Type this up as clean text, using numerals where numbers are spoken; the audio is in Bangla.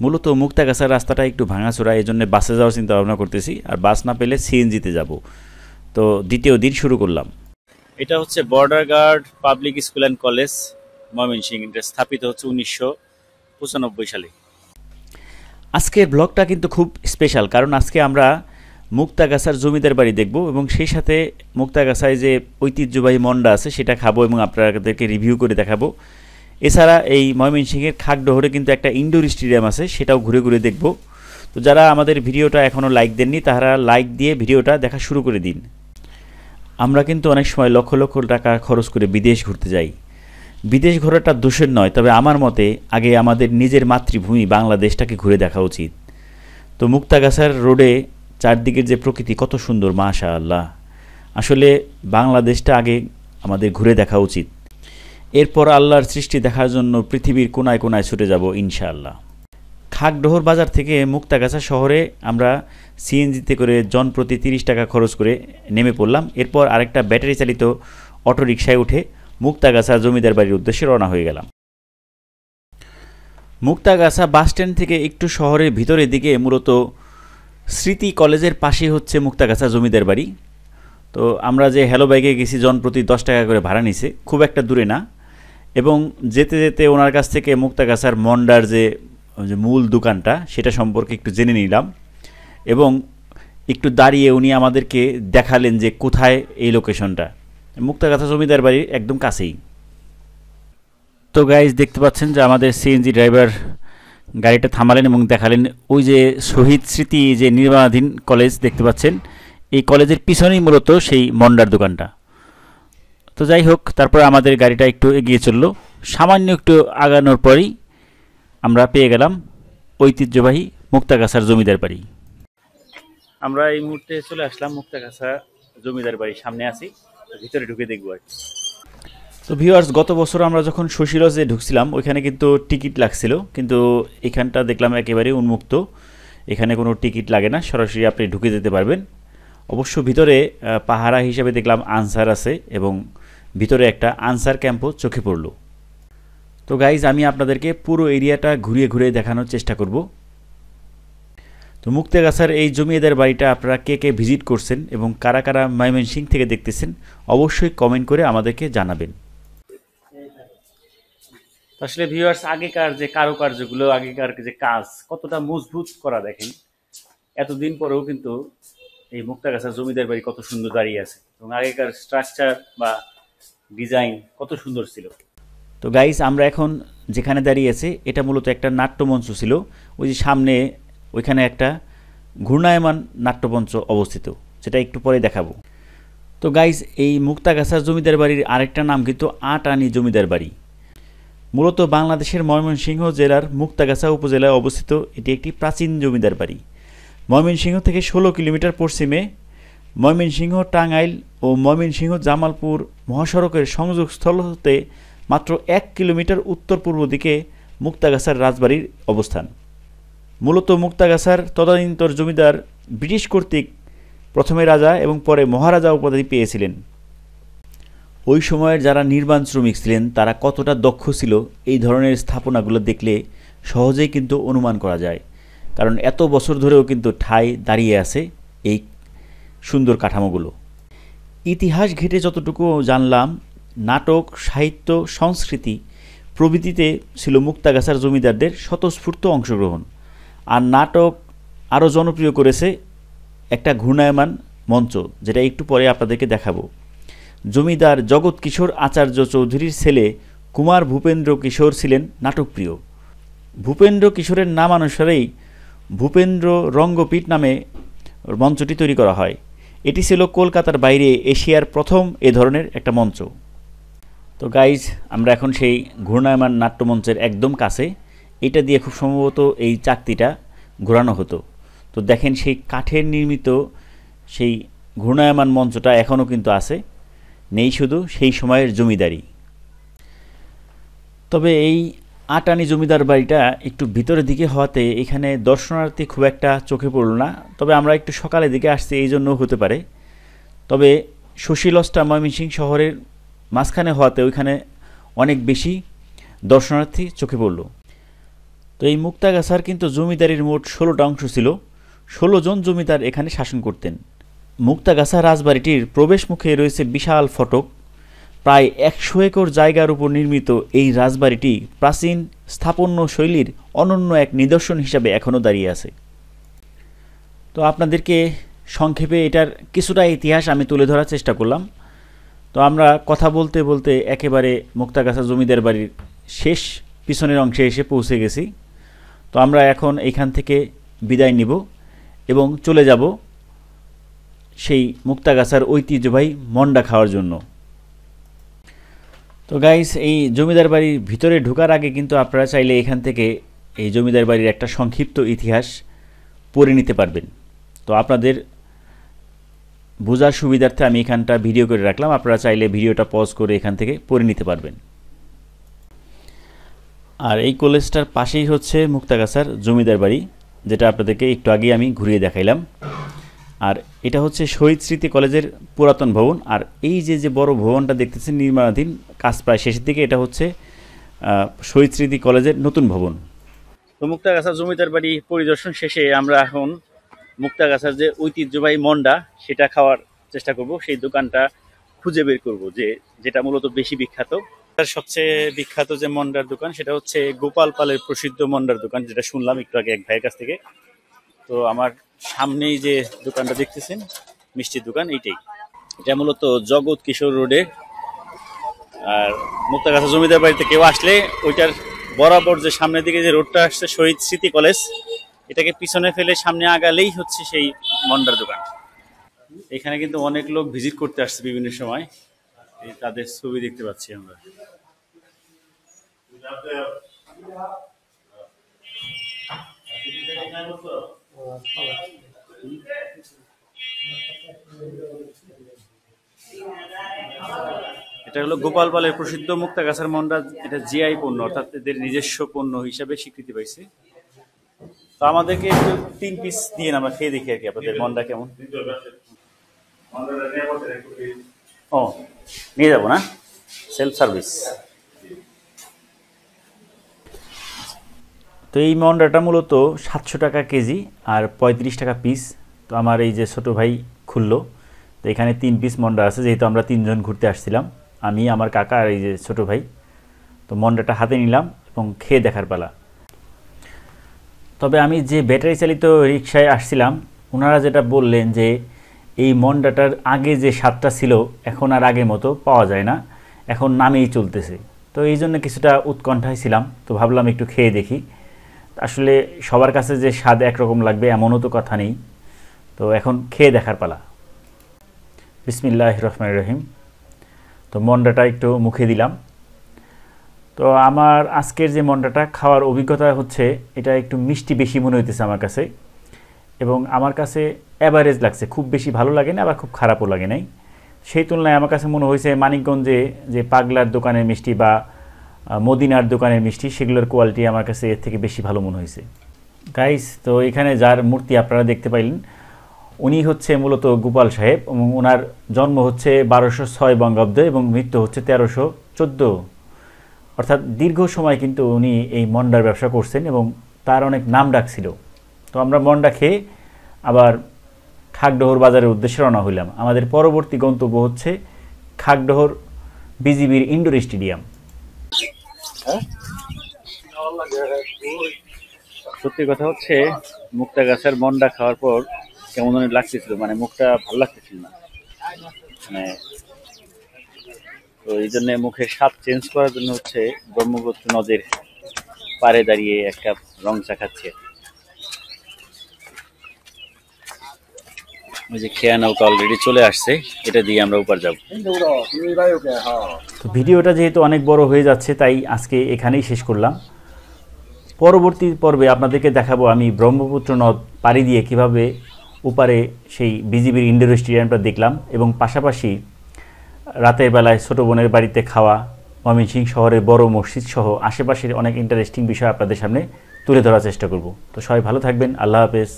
মূলত মুক্তাগাছার রাস্তাটা একটু ভাঙাচোরা, এই জন্য বাসে যাওয়ার চিন্তা ভাবনা করতেছি, আর বাস না পেলে সিএনজিতে যাব। তো দ্বিতীয় দিন শুরু করলাম। এটা হচ্ছে border guard public school and college Mymensingh, এটা স্থাপিত হচ্ছে 1995 সালে। আজকের ব্লগটা কিন্তু খুব স্পেশাল, কারণ আজকে আমরা মুক্তাগাছার জমিদার বাড়ি দেখব এবং সেই সাথে মুক্তাগাছায় যে ঐতিহ্যবাহী মন্ডা আছে সেটা খাবো এবং আপনাদেরকে রিভিউ করে দেখাবো। এছাড়া এই ময়মনসিংহের খাগড়হরে কিন্তু একটা ইনডোর স্টেডিয়াম আছে, সেটাও ঘুরে ঘুরে দেখব। তো যারা আমাদের ভিডিওটা এখনও লাইক দেননি তারা লাইক দিয়ে ভিডিওটা দেখা শুরু করে দিন। আমরা কিন্তু অনেক সময় লক্ষ লক্ষ টাকা খরচ করে বিদেশ ঘুরতে যাই। বিদেশ ঘোরাটা দোষের নয়, তবে আমার মতে আগে আমাদের নিজের মাতৃভূমি বাংলাদেশটাকে ঘুরে দেখা উচিত। তো মুক্তাগাছার রোডে চারদিকের যে প্রকৃতি কত সুন্দর, মাশাআল্লাহ। আসলে বাংলাদেশটা আগে আমাদের ঘুরে দেখা উচিত। এরপর আল্লাহর সৃষ্টি দেখার জন্য পৃথিবীর কোনায় কোনায় ছুটে যাব ইনশাআল্লাহ। খাগড়হর বাজার থেকে মুক্তাগাছা শহরে আমরা সিএনজিতে করে জনপ্রতি 30 টাকা খরচ করে নেমে পড়লাম। এরপর আরেকটা ব্যাটারি চালিত অটোরিকশায় উঠে মুক্তাগাছা জমিদার বাড়ির উদ্দেশ্যে রওনা হয়ে গেলাম। মুক্তাগাছা বাসস্ট্যান্ড থেকে একটু শহরের ভিতরের দিকে মূলত স্মৃতি কলেজের পাশে হচ্ছে মুক্তাগাছা জমিদার বাড়ি। তো আমরা যে হ্যালো বাইকে গেছি জনপ্রতি 10 টাকা করে ভাড়া নিছে, খুব একটা দূরে না। এবং যেতে যেতে ওনার কাছ থেকে মুক্তাগাছার মন্ডার যে মূল দোকানটা সেটা সম্পর্কে একটু জেনে নিলাম এবং একটু দাঁড়িয়ে উনি আমাদেরকে দেখালেন যে কোথায় এই লোকেশনটা। মুক্তাগাছা জমিদার বাড়ির একদম কাছেই। তো গাইজ দেখতে পাচ্ছেন যে আমাদের সিএনজি ড্রাইভার গাড়িটা থামালেন এবং দেখালেন ওই যে শহীদ স্মৃতি যে নির্মাণাধীন কলেজ দেখতে পাচ্ছেন, এই কলেজের পিছনেই মূলত সেই মন্ডার দোকানটা। তো যাই হোক, তারপর আমাদের গাড়িটা একটু এগিয়ে চললো। সামান্য একটু আগানোর পরই আমরা পেয়ে গেলাম ঐতিহ্যবাহী মুক্তাগাছার জমিদার বাড়ি। আমরা এই মুহূর্তে চলে আসলাম মুক্তাগাছা জমিদার বাড়ির সামনে আছি, ভিতরে ঢুকে দেখবো আর কি। তো ভিউয়ার্স, গত বছর আমরা যখন শশীলজে ঢুকছিলাম ওইখানে কিন্তু টিকিট লাগছিল, কিন্তু এখানটা দেখলাম একেবারে উন্মুক্ত, এখানে কোনো টিকিট লাগে না, সরাসরি আপনি ঢুকে যেতে পারবেন। অবশ্য ভিতরে পাহারা হিসাবে দেখলাম আনসার আছে এবং ভিতরে একটা আনসার ক্যাম্পও চোখে পড়ল। তো গাইজ, আমি আপনাদেরকে পুরো এরিয়াটা ঘুরিয়ে ঘুরিয়ে দেখানোর চেষ্টা করব। তো মুক্তাগাছার এই জমিদার বাড়িটা আপনারা কে কে ভিজিট করছেন এবং কারা কারা ময়মনসিংহ থেকে দেখতেছেন অবশ্যই কমেন্ট করে আমাদেরকে জানাবেন। আসলে ভিউয়ার্স, আগেকার যে কারুকার্যগুলো, আগেকার যে কাজ কতটা মজবুত করা দেখেন, এতদিন পরেও কিন্তু এই মুক্তাগাছা জমিদার বাড়ি কত সুন্দর দাঁড়িয়ে আছে এবং আগেকার স্ট্রাকচার বা ডিজাইন কত সুন্দর ছিল। তো গাইস, আমরা এখন যেখানে দাঁড়িয়ে আছি এটা মূলত একটা নাট্যমঞ্চ ছিল, ওই যে সামনে ওইখানে একটা ঘূর্ণায়মান নাট্যমঞ্চ অবস্থিত, যেটা একটু পরে দেখাবো। তো গাইস, এই মুক্তাগাছা জমিদার বাড়ির আরেকটা নাম কিন্তু আট-আনি জমিদার বাড়ি। মূলত বাংলাদেশের ময়মনসিংহ জেলার মুক্তাগাছা উপজেলায় অবস্থিত এটি একটি প্রাচীন জমিদার বাড়ি। ময়মনসিংহ থেকে 16 কিলোমিটার পশ্চিমে ময়মনসিংহ টাঙ্গাইল ও ময়মনসিংহ জামালপুর মহাসড়কের সংযোগস্থল হতে মাত্র 1 কিলোমিটার উত্তর পূর্ব দিকে মুক্তাগাছার রাজবাড়ির অবস্থান। মূলত মুক্তাগাছার তদানীন্তন জমিদার ব্রিটিশ কর্তৃক প্রথমে রাজা এবং পরে মহারাজা উপাধি পেয়েছিলেন। ওই সময়ের যারা নির্মাণ শ্রমিক ছিলেন তারা কতটা দক্ষ ছিল এই ধরনের স্থাপনাগুলো দেখলে সহজেই কিন্তু অনুমান করা যায়, কারণ এত বছর ধরেও কিন্তু ঠায় দাঁড়িয়ে আছে এই সুন্দর কাঠামোগুলো। ইতিহাস ঘেঁটে যতটুকু জানলাম, নাটক, সাহিত্য, সংস্কৃতি প্রভৃতিতে ছিল মুক্তাগাছার জমিদারদের স্বতঃস্ফূর্ত অংশগ্রহণ। আর নাটক আরও জনপ্রিয় করেছে একটা ঘূর্ণায়মান মঞ্চ, যেটা একটু পরে আপনাদেরকে দেখাবো। জমিদার জগৎ কিশোর আচার্য চৌধুরীর ছেলে কুমার ভূপেন্দ্র কিশোর ছিলেন নাটকপ্রিয়। ভূপেন্দ্র কিশোরের নামানুসারেই ভূপেন্দ্র রঙ্গপীঠ নামে মঞ্চটি তৈরি করা হয়। এটি ছিল কলকাতার বাইরে এশিয়ার প্রথম এ ধরনের একটা মঞ্চ। তো গাইজ, আমরা এখন সেই ঘূর্ণায়মান নাট্যমঞ্চের একদম কাছে। এটা দিয়ে খুব সম্ভবত এই চাকতিটা ঘোরানো হতো। তো দেখেন, সেই কাঠের নির্মিত সেই ঘূর্ণায়মান মঞ্চটা এখনও কিন্তু আছে, নেই শুধু সেই সময়ের জমিদারি। তবে এই আট-আনি জমিদার বাড়িটা একটু ভিতরের দিকে হওয়াতে এখানে দর্শনার্থী খুব একটা চোখে পড়ল না। তবে আমরা একটু সকালের দিকে আসছি, এই জন্য হতে পারে। তবে শশীলজটা ময়মনসিংহ শহরের মাঝখানে হওয়াতে ওইখানে অনেক বেশি দর্শনার্থী চোখে পড়ল। তো এই মুক্তাগাছার কিন্তু জমিদারির মোট 16টা অংশ ছিল। 16 জন জমিদার এখানে শাসন করতেন। মুক্তাগাছা রাজবাড়িটির প্রবেশ মুখে রয়েছে বিশাল ফটক। প্রায় 100 একর জায়গার উপর নির্মিত এই রাজবাড়িটি প্রাচীন স্থাপত্য শৈলীর অনন্য এক নিদর্শন হিসাবে এখনও দাঁড়িয়ে আছে। তো আপনাদেরকে সংক্ষেপে এটার কিছুটা ইতিহাস আমি তুলে ধরার চেষ্টা করলাম। তো আমরা কথা বলতে বলতে একেবারে মুক্তাগাছা জমিদার বাড়ির শেষ পিছনের অংশে এসে পৌঁছে গেছি। তো আমরা এখন এইখান থেকে বিদায় নিব এবং চলে যাব সেই মুক্তাগাছার ঐতিহ্যবাহী মন্ডা খাওয়ার জন্য। তো গাইস, এই জমিদার বাড়ির ভিতরে ঢোকার আগে কিন্তু আপনারা চাইলে এখান থেকে এই জমিদার বাড়ির একটা সংক্ষিপ্ত ইতিহাস পড়ে নিতে পারবেন। তো আপনাদের বোঝার সুবিধার্থে আমি এখানটা ভিডিও করে রাখলাম, আপনারা চাইলে ভিডিওটা পজ করে এখান থেকে পড়ে নিতে পারবেন। আর এই কলেজটার পাশেই হচ্ছে মুক্তাগাছার জমিদার বাড়ি, যেটা আপনাদেরকে একটু আগে আমি ঘুরিয়ে দেখাইলাম। আর এটা হচ্ছে শহীদ স্মৃতি কলেজের পুরাতন ভবন। আর এই যে বড় ভবনটা দেখতেছেন নির্মাণাধীন, কাজ প্রায় শেষের দিকে, এটা হচ্ছে শহীদ স্মৃতি কলেজের নতুন ভবন। তো মুক্তাগাছা জমিদার বাড়ি পরিদর্শন শেষে আমরা এখন মুক্তাগাছার যে ঐতিহ্যবাহী মন্ডা সেটা খাওয়ার চেষ্টা করব। সেই দোকানটা খুঁজে বের করব যেটা মূলত বেশি বিখ্যাত। তার সবচেয়ে বিখ্যাত যে মন্ডার দোকান সেটা হচ্ছে গোপাল পালের প্রসিদ্ধ মন্ডার দোকান, যেটা শুনলাম একটু আগে এক ভাইয়ের কাছ থেকে। তো আমার সামনেই যে দোকানটা দেখতেছেন মিষ্টির দোকান, এইটাই, এটা মূলত জগৎ কিশোর রোডে। আর মুক্তাগাছা জমিদার বাড়িতে কেউ আসলে ওইটার বরাবর যে সামনের দিকে যে রোডটা আসছে শহীদ স্মৃতি কলেজ, এটাকে পিছনে ফেলে সামনে আগালেই হচ্ছে সেই মন্ডার দোকান। এখানে কিন্তু অনেক লোক ভিজিট করতে আসছে বিভিন্ন সময়, তাদের ছবি দেখতে পাচ্ছি আমরা। এটা হলো গোপাল পালের প্রসিদ্ধ মুক্তাগাছার মন্ডা। এটা জিআই পণ্য, অর্থাৎ এদের নিজস্ব পণ্য হিসাবে স্বীকৃতি পাইছে। তো আমাদেরকে একটু 3 পিস দিয়ে আমরা খেয়ে দেখি আর কি আপনাদের মন্ডা কেমন। ও, নিয়ে যাবো না, সেলফ সার্ভিস। তো এই মন্ডাটা মূলত 700 টাকা কেজি আর 35 টাকা পিস। তো আমার এই যে ছোট ভাই খুললো, তো এখানে 3 পিস মন্ডা আছে, যেহেতু আমরা 3 জন ঘুরতে আসছিলাম, আমি, আমার কাকা আর এই যে ছোট ভাই। তো মন্ডাটা হাতে নিলাম এবং খেয়ে দেখার পালা। তবে আমি যে ব্যাটারি চালিত রিক্সায় আসছিলাম, ওনারা যেটা বললেন যে এই মন্ডাটার আগে যে স্বাদটা ছিল এখন আর আগের মতো পাওয়া যায় না, এখন নামেই চলতেছে। তো এই জন্য কিছুটা উৎকণ্ঠায় ছিলাম। তো ভাবলাম একটু খেয়ে দেখি। আসলে সবার কাছে যে স্বাদ একরকম লাগবে এমনও তো কথা নেই। তো এখন খেয়ে দেখার পালা। বিসমিল্লাহির রহমানির রহিম। তো মন্ডাটা একটু মুখে দিলাম। তো আমার আজকের যে মন্ডাটা খাওয়ার অভিজ্ঞতা হচ্ছে, এটা একটু মিষ্টি বেশি মনে হইতেছে আমার কাছে, এবং আমার কাছে অ্যাভারেজ লাগছে, খুব বেশি ভালো লাগে না, আবার খুব খারাপও লাগে নাই। সেই তুলনায় আমার কাছে মনে হয়েছে মানিকগঞ্জে যে পাগলার দোকানের মিষ্টি বা মদিনার দোকানের মিষ্টি, সেগুলোর কোয়ালিটি আমার কাছে এর থেকে বেশি ভালো মনে হয়েছে। গাইস, তো এখানে যার মূর্তি আপনারা দেখতে পাইলেন, উনি হচ্ছে মূলত গোপাল সাহেব, এবং ওনার জন্ম হচ্ছে 1206 বঙ্গাব্দে এবং মৃত্যু হচ্ছে 1314। অর্থাৎ দীর্ঘ সময় কিন্তু উনি এই মন্ডার ব্যবসা করছেন এবং তার অনেক নাম ডাক ছিল। তো আমরা মন্ডা খেয়ে আবার খাগডহর বাজারের উদ্দেশ্যে রওনা হইলাম। আমাদের পরবর্তী গন্তব্য হচ্ছে খাগডহর বিজিবির ইনডোর স্টেডিয়াম। সত্যি কথা হচ্ছে, মুক্তাগাছার মন্ডা খাওয়ার পর কেমন ধরনের লাগতেছিল, মানে মুখটা ভালো লাগতেছিল না, মানে তো এই জন্য মুখের স্বাদ চেঞ্জ করার জন্য হচ্ছে ব্রহ্মপুত্র নদের পাড়ে দাঁড়িয়ে এক কাপ রং চা খাচ্ছে। ওই যে খেয়া নৌকা অলরেডি চলে আসছে, এটা দিয়ে আমরা উপর যাব। তো ভিডিওটা যেহেতু অনেক বড় হয়ে যাচ্ছে, তাই আজকে এখানেই শেষ করলাম। পরবর্তী পর্বে আপনাদেরকে দেখাবো আমি ব্রহ্মপুত্র নদ পাড়ি দিয়ে কিভাবে উপারে সেই বিজিবির ইনডোর স্টেডিয়ামটা দেখলাম, এবং পাশাপাশি রাতের বেলায় ছোট বোনের বাড়িতে খাওয়া, ময়মনসিংহ শহরের বড় মসজিদ সহ আশেপাশের অনেক ইন্টারেস্টিং বিষয় আপনাদের সামনে তুলে ধরার চেষ্টা করব। তো সবাই ভালো থাকবেন, আল্লাহ হাফেজ।